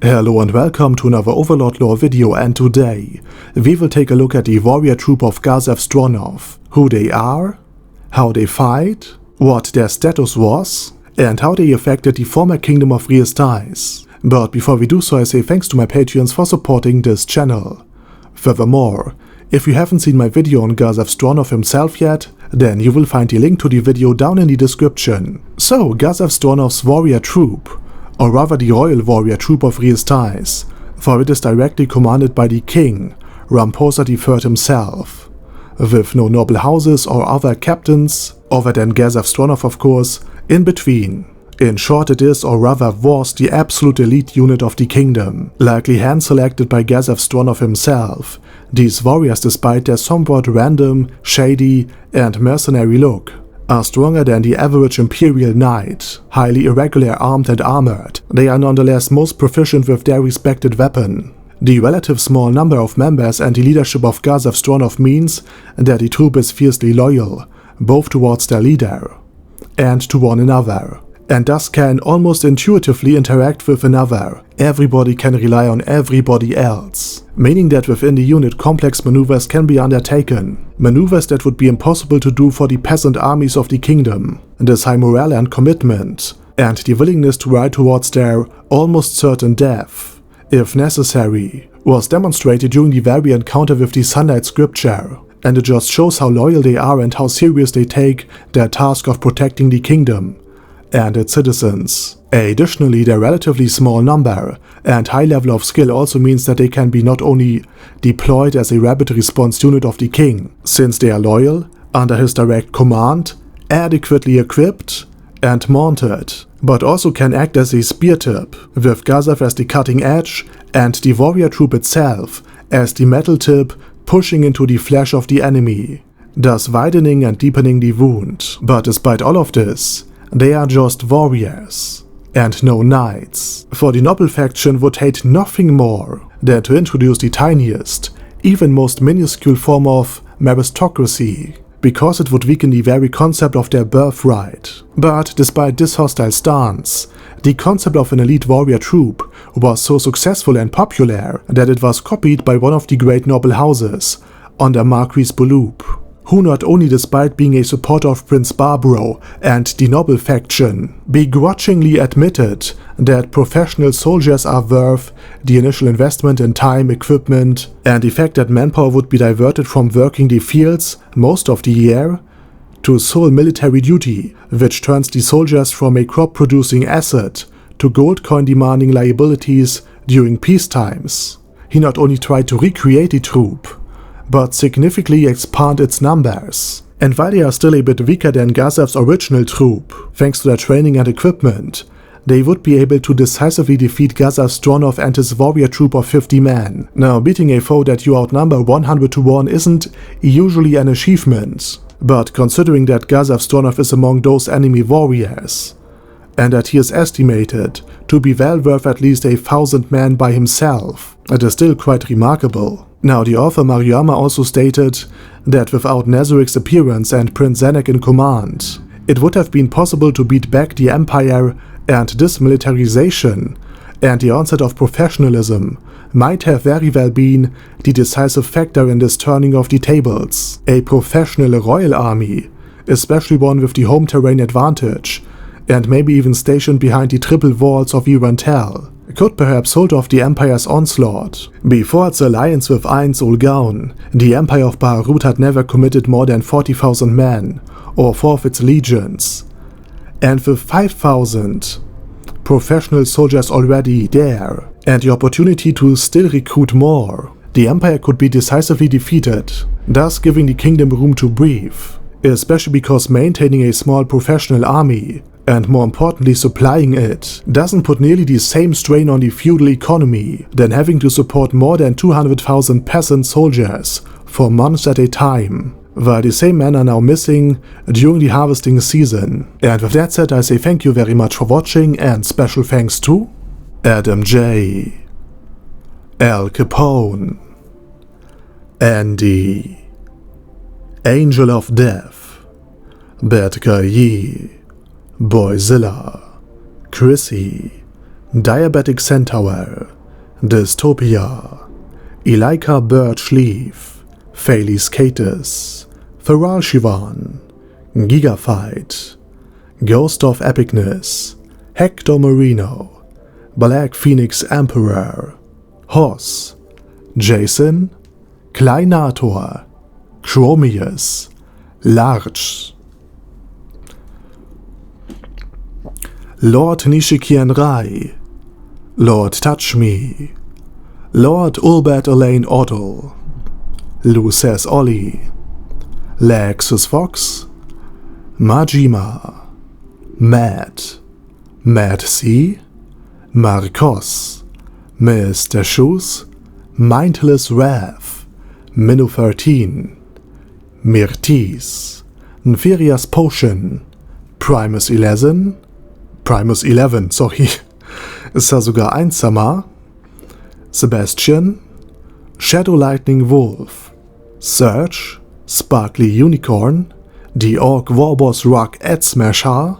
Hello and welcome to another Overlord lore video, and today we will take a look at the warrior troop of Gazef Stronoff, who they are, how they fight, what their status was, and how they affected the former Kingdom of Re-Estize. But before we do so, I say thanks to my Patreons for supporting this channel. Furthermore, if you haven't seen my video on Gazef Stronoff himself yet, then you will find the link to the video down in the description. So, Gazef Stronoffs Warrior Troop, or rather the Royal Warrior Troop of Re-Estize, for it is directly commanded by the King Ramposa the Third himself, with no noble houses or other captains, other than Gazef Stronoff of course, in between. In short, it is, or rather was, the absolute elite unit of the kingdom, likely hand-selected by Gazef Stronoff himself. These warriors, despite their somewhat random, shady and mercenary look, are stronger than the average Imperial Knight, highly irregular armed and armored. They are nonetheless most proficient with their respected weapon. The relative small number of members and the leadership of Gazef Stronoff means that the troop is fiercely loyal, both towards their leader and to one another, and thus can almost intuitively interact with another. Everybody can rely on everybody else, meaning that within the unit complex maneuvers can be undertaken, maneuvers that would be impossible to do for the peasant armies of the kingdom. This high morale and commitment, and the willingness to ride towards their almost certain death, if necessary, was demonstrated during the very encounter with the Sunlight Scripture, and it just shows how loyal they are and how serious they take their task of protecting the kingdom and its citizens. Additionally, their relatively small number and high level of skill also means that they can be not only deployed as a rapid response unit of the king, since they are loyal, under his direct command, adequately equipped and mounted, but also can act as a spear tip, with Gazef as the cutting edge and the warrior troop itself as the metal tip pushing into the flesh of the enemy, thus widening and deepening the wound. But despite all of this, they are just warriors, and no knights, for the noble faction would hate nothing more than to introduce the tiniest, even most minuscule form of aristocracy, because it would weaken the very concept of their birthright. But despite this hostile stance, the concept of an elite warrior troop was so successful and popular that it was copied by one of the great noble houses under Marquis Bouloup, who not only, despite being a supporter of Prince Barbaro and the noble faction, begrudgingly admitted that professional soldiers are worth the initial investment in time, equipment, and the fact that manpower would be diverted from working the fields most of the year to sole military duty, which turns the soldiers from a crop-producing asset to gold coin-demanding liabilities during peace times. He not only tried to recreate the troop, but significantly expand its numbers. And while they are still a bit weaker than Gazef's original troop, thanks to their training and equipment, they would be able to decisively defeat Gazef Stronoff and his warrior troop of 50 men. Now, beating a foe that you outnumber 100 to 1 isn't usually an achievement, but considering that Gazef Stronoff is among those enemy warriors, and that he is estimated to be well worth at least 1,000 men by himself, it is still quite remarkable. Now, the author Mariama also stated that without Nezaric's appearance and Prince Zenek in command, it would have been possible to beat back the Empire, and this militarization and the onset of professionalism might have very well been the decisive factor in this turning of the tables. A professional royal army, especially one with the home terrain advantage, and maybe even stationed behind the triple walls of Irantel, could perhaps hold off the Empire's onslaught. Before its alliance with Ainz ul Gaun, the Empire of Baharut had never committed more than 40,000 men, or 4 of its legions. And with 5,000 professional soldiers already there, and the opportunity to still recruit more, the Empire could be decisively defeated, thus giving the kingdom room to breathe, especially because maintaining a small professional army, and more importantly supplying it, doesn't put nearly the same strain on the feudal economy than having to support more than 200,000 peasant soldiers for months at a time, while the same men are now missing during the harvesting season. And with that said, I say thank you very much for watching, and special thanks to Adam J, Al Capone, Andy, Angel of Death, Bad Guy Yi, Boyzilla, Chrissy, Diabetic Centaur, Dystopia, Elika Birch Leaf, Phalis Catus, Feral Shivan, Gigafight, Ghost of Epicness, Hector Marino, Black Phoenix Emperor, Hoss, Jason, Kleinator, Chromius, Larch, Lord Nishikian Rai, Lord Touch Me, Lord Ulbert Elaine Otto, Luces Ollie, Lexus Fox, Majima, Mad C, Marcos, Mr. Shoes, Mindless Wrath, Minnow 13, Myrtis, Neferia's Potion, Primus 11, sorry, ist da sogar einsamer, Sebastian, Shadow Lightning Wolf, Surge, Sparkly Unicorn, The Orc Warboss Rock Ed Smasher,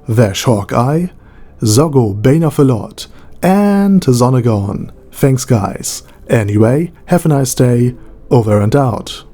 Vash Hawkeye, Zoggo Bane of the Lot, and Zonagon. Thanks guys. Anyway, have a nice day. Over and out.